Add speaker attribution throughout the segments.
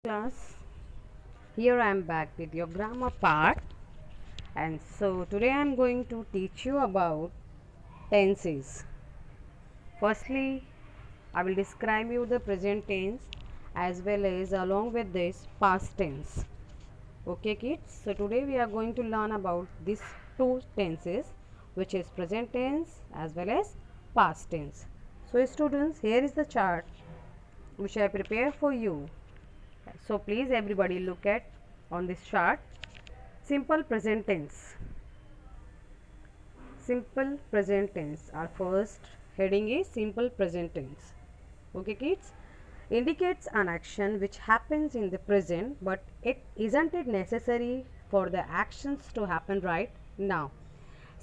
Speaker 1: Class, here I am back with your grammar part, and so today I am going to teach you about tenses. Firstly, I will describe you the present tense as well as along with this past tense. Okay kids, so today we are going to learn about these two tenses, which is present tense as well as past tense. So students, here is the chart which I prepared for you. So please everybody look at on this chart. Simple present tense. Simple present tense. Our first heading is simple present tense. Okay kids? Indicates an action which happens in the present, but isn't it necessary for the actions to happen right now.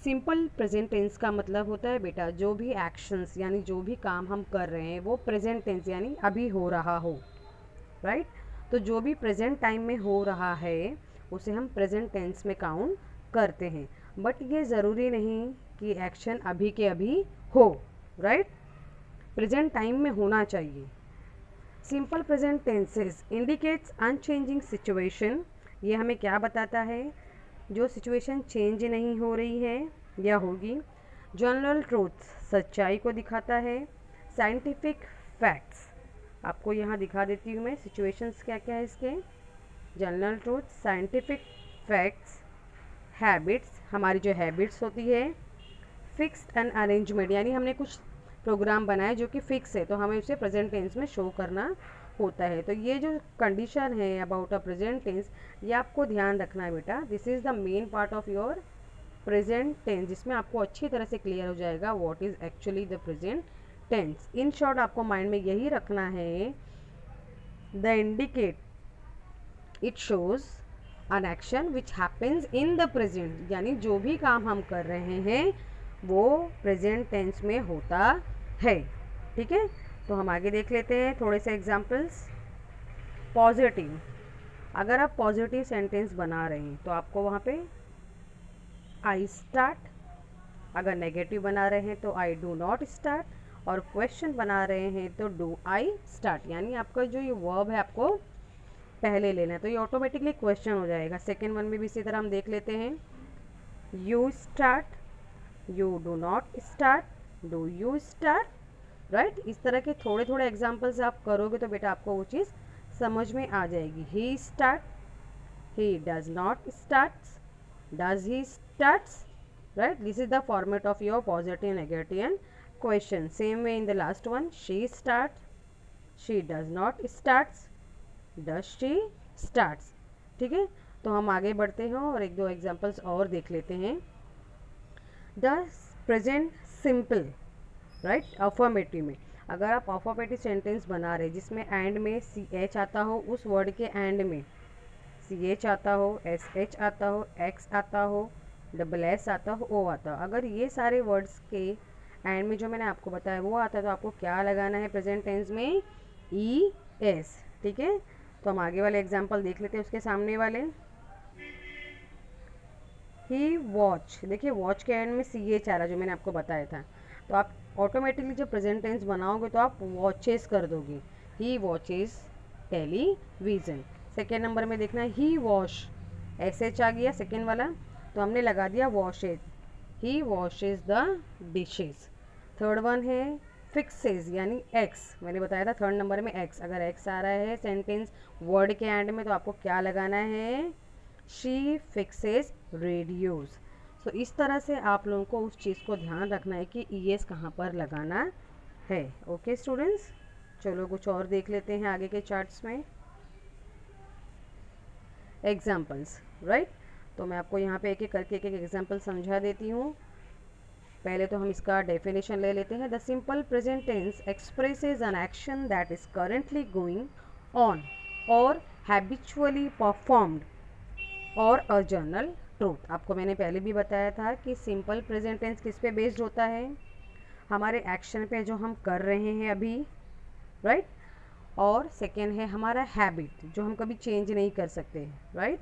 Speaker 1: Simple present tense का मतलब होता है बेटा जो भी actions यानी जो भी काम हम कर रहे हैं वो प्रेजेंट टेंस यानी अभी हो रहा हो, राइट तो जो भी प्रेजेंट टाइम में हो रहा है उसे हम प्रेजेंट टेंस में काउंट करते हैं, बट ये ज़रूरी नहीं कि एक्शन अभी के अभी हो, राइट प्रेजेंट टाइम में होना चाहिए. Simple present tenses indicates unchanging situation. ये हमें क्या बताता है, जो सिचुएशन चेंज नहीं हो रही है या होगी. जनरल ट्रूथ्स, सच्चाई को दिखाता है. साइंटिफिक फैक्ट्स, आपको यहाँ दिखा देती हूँ मैं सिचुएशंस क्या क्या है इसके. General truth, scientific facts, habits, हमारी जो हैबिट्स होती है. फिक्स्ड एंड अरेंजमेंट, यानी हमने कुछ प्रोग्राम बनाया जो कि फिक्स है तो हमें उसे प्रेजेंट टेंस में शो करना होता है. तो ये जो कंडीशन है अबाउट अ प्रेजेंट टेंस, ये आपको ध्यान रखना है बेटा. This is the main part of your present tense, जिसमें आपको अच्छी तरह से क्लियर हो जाएगा what is actually the present tense. In short आपको माइंड में यही रखना है. The indicate it shows an action which happens in the present, यानी जो भी काम हम कर रहे हैं वो प्रेजेंट टेंस में होता है. ठीक है, तो हम आगे देख लेते हैं थोड़े से एग्जाम्पल्स. पॉजिटिव, अगर आप पॉजिटिव सेंटेंस बना रहे हैं तो आपको वहाँ पे आई स्टार्ट. अगर नेगेटिव बना रहे हैं तो आई डू नॉट स्टार्ट. और क्वेश्चन बना रहे हैं तो डू आई स्टार्ट, यानी आपका जो ये वर्ब है आपको पहले लेना है तो ये ऑटोमेटिकली क्वेश्चन हो जाएगा. सेकेंड वन में भी इसी तरह हम देख लेते हैं. You start, you do not start, do you start, right. इस तरह के थोड़े थोड़े एग्जाम्पल्स आप करोगे तो बेटा आपको वो चीज़ समझ में आ जाएगी. He start, he does not start, does he starts, right, this is the format of your positive, negative and question. Same way in the last one, she starts, she does not starts, does she starts. ठीक है, तो हम आगे बढ़ते हैं और एक दो एग्जांपल्स और देख लेते हैं. The present simple, right, affirmative में अगर आप अफर्मेटिव सेंटेंस बना रहे जिसमें एंड में सी एच आता हो, उस वर्ड के एंड में सी एच आता हो, एस एच आता हो, एक्स आता हो, डबल एस आता हो, ओ आता हो, अगर ये सारे वर्ड्स के एंड में जो मैंने आपको बताया वो आता है तो आपको क्या लगाना है प्रेजेंट टेंस में, ई एस. ठीक है, तो हम आगे वाले एग्जांपल देख लेते हैं उसके सामने वाले. ही वॉच, देखिए वॉच के एंड में सी एच आ रहा जो मैंने आपको बताया था, तो आप ऑटोमेटिकली जब प्रेजेंट टेंस बनाओगे तो आप वॉचेस कर दोगे. ही वॉचेस टेलीविज़न. सेकेंड नंबर में देखना ही वॉश, एस एच आ गया सेकेंड वाला तो हमने लगा दिया washes, he washes the dishes. Third one है फिक्सेज यानी एक्स, मैंने बताया था थर्ड नंबर में एक्स. अगर एक्स आ रहा है सेंटेंस वर्ड के एंड में तो आपको क्या लगाना है, शी फिक्सेज रेडियोज. सो इस तरह से आप लोगों को उस चीज़ को ध्यान रखना है कि ई एस कहाँ पर लगाना है. ओके स्टूडेंट्स, चलो कुछ और देख लेते हैं आगे के चार्ट्स में एग्जाम्पल्स, राइट. तो मैं आपको यहाँ पे एक एक करके एक एक एग्जाम्पल समझा देती हूँ. पहले तो हम इसका डेफिनेशन ले लेते हैं. The simple present tense expresses an action that is currently going on और हैबिचुअली परफॉर्म्ड और अ जनरल ट्रूथ. आपको मैंने पहले भी बताया था कि सिंपल प्रेजेंट टेंस किस पे बेस्ड होता है, हमारे एक्शन पे जो हम कर रहे हैं अभी, राइट. और सेकेंड है हमारा हैबिट जो हम कभी चेंज नहीं कर सकते, राइट.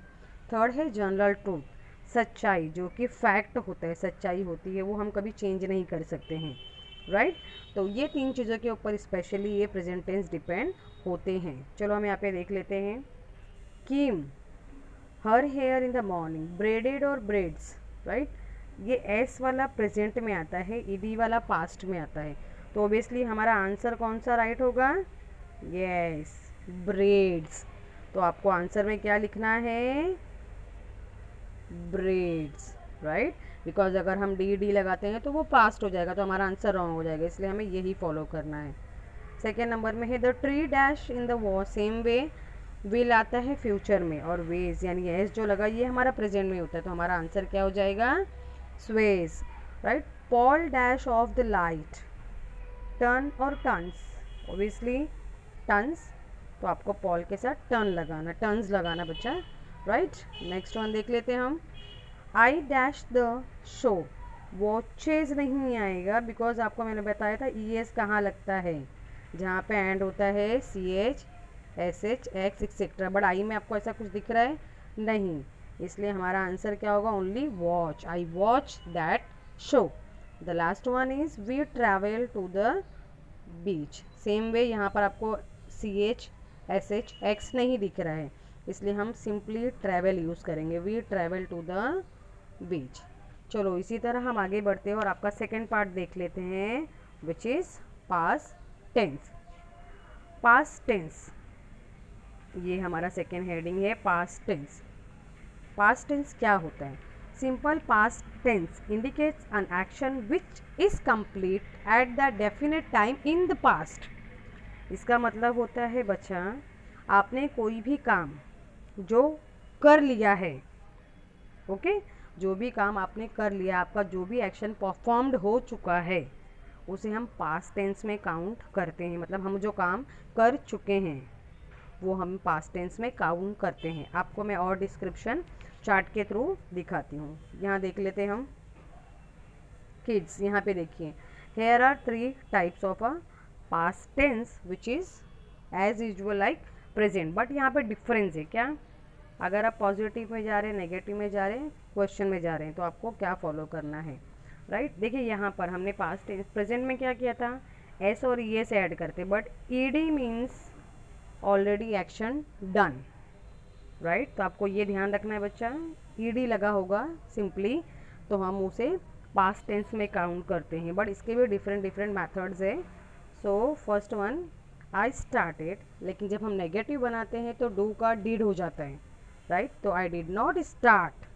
Speaker 1: थर्ड है जनरल ट्रूथ, सच्चाई जो कि फैक्ट होता है, सच्चाई होती है वो हम कभी चेंज नहीं कर सकते हैं. राइट। तो ये 3 चीज़ों के ऊपर स्पेशली ये प्रेजेंट टेंस डिपेंड होते हैं। चलो हम यहाँ पे देख लेते हैं। Kim her hair in the morning, braided और ब्रेड्स, राइट। ये एस वाला प्रेजेंट में आता है, ईडी वाला पास्ट में आता है, तो ऑब्वियसली हमारा आंसर कौन सा राइट होगा? Yes, breads. तो आपको आंसर में क्या लिखना है? Breads, right. बिकॉज अगर हम डी लगाते हैं तो वो पास्ट हो जाएगा, तो हमारा आंसर रॉन्ग हो जाएगा, इसलिए हमें यही फॉलो करना है। सेकेंड नंबर में है the tree dash in the Waugh same way, will आता है फ्यूचर में, और वेज यानी एस जो लगा ये हमारा प्रेजेंट में होता है, तो हमारा आंसर क्या हो जाएगा? Suez, right. Paul dash of the light, turn और टर्न्स, ओबियसली टर्न्स, तो आपको पॉल के साथ टर्न लगाना, टर्न्स लगाना बच्चा, राइट। नेक्स्ट वन देख लेते हैं हम। I dash the show, watches नहीं आएगा बिकॉज आपको मैंने बताया था ई एस कहाँ लगता है, जहाँ पे एंड होता है C H S H X etcetera, but I में आपको ऐसा कुछ दिख रहा है नहीं, इसलिए हमारा आंसर क्या होगा? Only watch, I watch that show. The last one is we travel to the beach, same way यहाँ पर आपको C H S H X नहीं दिख रहा है, इसलिए हम सिंपली ट्रैवल यूज़ करेंगे, we travel to the beach. चलो इसी तरह हम आगे बढ़ते हैं और आपका सेकेंड पार्ट देख लेते हैं, which is past tense. Past tense, ये हमारा सेकेंड हेडिंग है, पास्ट टेंस। पास्ट टेंस क्या होता है? Simple past tense indicates an action which is complete at the definite time in the past. इसका मतलब होता है बच्चा, आपने कोई भी काम जो कर लिया है, ओके, जो भी काम आपने कर लिया, आपका जो भी एक्शन परफॉर्म्ड हो चुका है, उसे हम पास्ट टेंस में काउंट करते हैं, मतलब हम जो काम कर चुके हैं वो हम पास्ट टेंस में काउंट करते हैं। आपको मैं और डिस्क्रिप्शन चार्ट के थ्रू दिखाती हूँ। यहाँ देख लेते हैं हम किड्स, यहाँ पे देखिए, here are 3 types of a past tense which is as usual like present, but यहाँ पे डिफरेंस है क्या? अगर आप पॉजिटिव में जा रहे हैं, नेगेटिव में जा रहे हैं, क्वेश्चन में जा रहे हैं, तो आपको क्या फॉलो करना है, राइट। देखिए यहाँ पर हमने पास्ट टेंस प्रेजेंट में क्या किया था, एस और ई एस ऐड करते, but E D means already action done, right. तो आपको ये ध्यान रखना है बच्चा, ई डी लगा होगा सिंपली, तो हम उसे पास्ट टेंस में काउंट करते हैं, बट इसके भी डिफरेंट डिफरेंट मैथड्स है। So first one, I started, लेकिन जब हम नेगेटिव बनाते हैं तो डू का डिड हो जाता है, राइट। तो आई डिड नॉट स्टार्ट,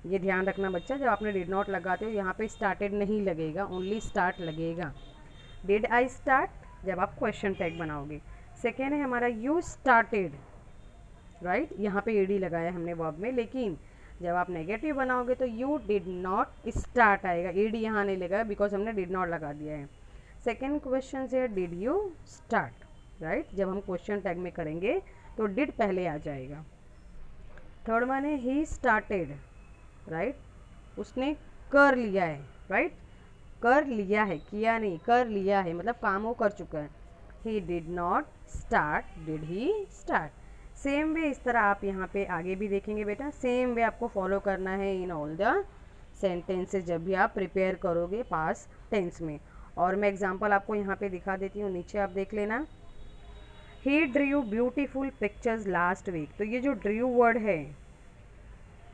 Speaker 1: ये ध्यान रखना बच्चा, जब आपने डिड नॉट लगाते हो यहाँ पे स्टार्टेड नहीं लगेगा, ओनली स्टार्ट लगेगा। डिड आई स्टार्ट, जब आप क्वेश्चन टैग बनाओगे। सेकेंड है हमारा यू स्टार्टेड, राइट, यहाँ पे ईडी लगाया हमने वर्ब में, लेकिन जब आप नेगेटिव बनाओगे तो यू डिड नॉट स्टार्ट आएगा, ईडी यहाँ नहीं लगेगा बिकॉज हमने डिड नॉट लगा दिया है। सेकेंड क्वेश्चन है डिड यू स्टार्ट, राइट, जब हम क्वेश्चन टैग में करेंगे तो डिड पहले आ जाएगा। थर्ड वन है ही स्टार्टेड, राइट, उसने कर लिया है, राइट, कर लिया है, किया नहीं, कर लिया है, मतलब काम वो कर चुका है। He did not start, did he start. Same way, इस तरह आप यहाँ पे आगे भी देखेंगे बेटा, सेम वे आपको फॉलो करना है इन ऑल द सेंटेंसेस जब भी आप प्रिपेयर करोगे पास्ट टेंस में। और मैं एग्जांपल आपको यहाँ पे दिखा देती हूँ, नीचे आप देख लेना। He drew beautiful pictures last week, तो ये जो ड्रू वर्ड है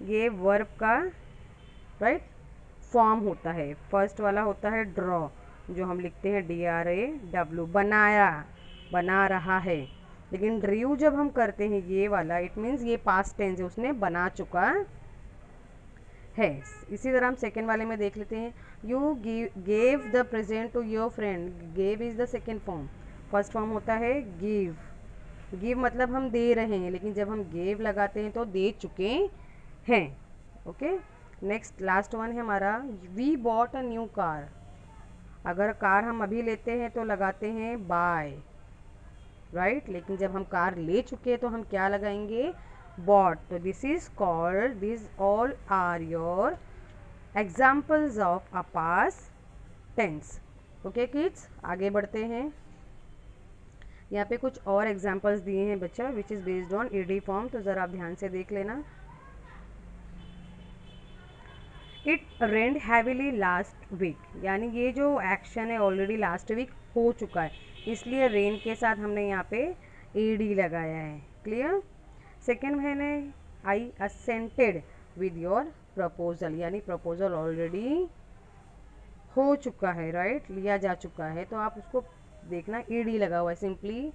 Speaker 1: ये वर्ब का राइट फॉर्म होता है। फर्स्ट वाला होता है ड्रॉ, जो हम लिखते हैं DRAW, बनाया, बना रहा है। लेकिन ड्रू जब हम करते हैं ये वाला, इट मीन्स ये पास्ट टेंस है, उसने बना चुका है। इसी तरह हम सेकेंड वाले में देख लेते हैं, you gave the present to your friend, gave is the second form, first form होता है गिव। गिव मतलब हम दे रहे हैं, लेकिन जब हम गेव लगाते हैं तो दे चुके हैं। ओके, नेक्स्ट लास्ट वन है हमारा, we bought a new car. अगर कार हम अभी लेते हैं तो लगाते हैं बाय, राइट, लेकिन जब हम कार ले चुके हैं तो हम क्या लगाएंगे, बॉट। तो this is called, this all are your examples of a past tense. Okay kids, आगे बढ़ते हैं। यहाँ पे कुछ और एग्जाम्पल्स दिए हैं बच्चा, which is based on ED form, तो ज़रा आप ध्यान से देख लेना। It rained heavily last week, यानी ये जो एक्शन है ऑलरेडी लास्ट वीक हो चुका है, इसलिए रेन के साथ हमने यहाँ पे ed लगाया है। क्लियर। सेकेंड है आई असेंटेड विद योर प्रपोजल, यानी प्रपोजल ऑलरेडी हो चुका है, राइट, लिया जा चुका है, तो आप उसको देखना ed लगा हुआ है, simply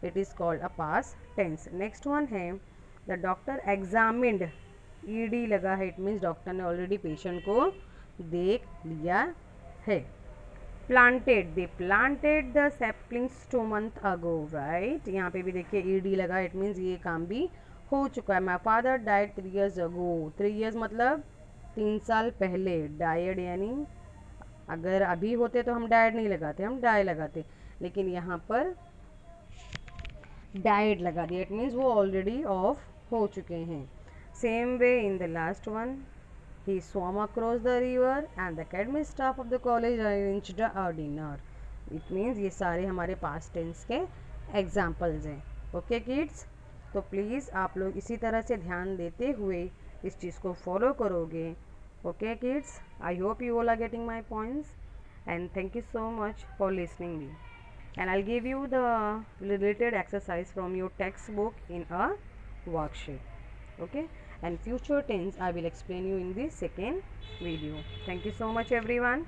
Speaker 1: it is called a past tense. Next one है द डॉक्टर एग्जामिन्ड, ed लगा है, इट मीन्स डॉक्टर ने ऑलरेडी पेशेंट को देख लिया है। Planted, they planted the saplings 2 months ago, right, यहाँ पे भी देखिए ed लगा, इट मीन्स ये काम भी हो चुका है। My father died 3 years ago, 3 years मतलब 3 साल पहले, डाइड यानी अगर अभी होते तो हम डाइड नहीं लगाते, हम डाई लगाते, लेकिन यहाँ पर डाइड लगा दिया, इट मीन्स वो ऑलरेडी ऑफ हो चुके हैं। Same way in the last one, he swam across the river and the academic staff of the college arranged a dinner, it means ये सारे हमारे past tense के examples हैं। ओके किड्स, तो प्लीज़ आप लोग इसी तरह से ध्यान देते हुए इस चीज़ को फॉलो करोगे। Okay kids, I hope you all are getting my points and thank you so much for listening me, and I'll give you the related exercise from your textbook in a worksheet. Okay, and future tense I will explain you in the second video. Thank you so much everyone.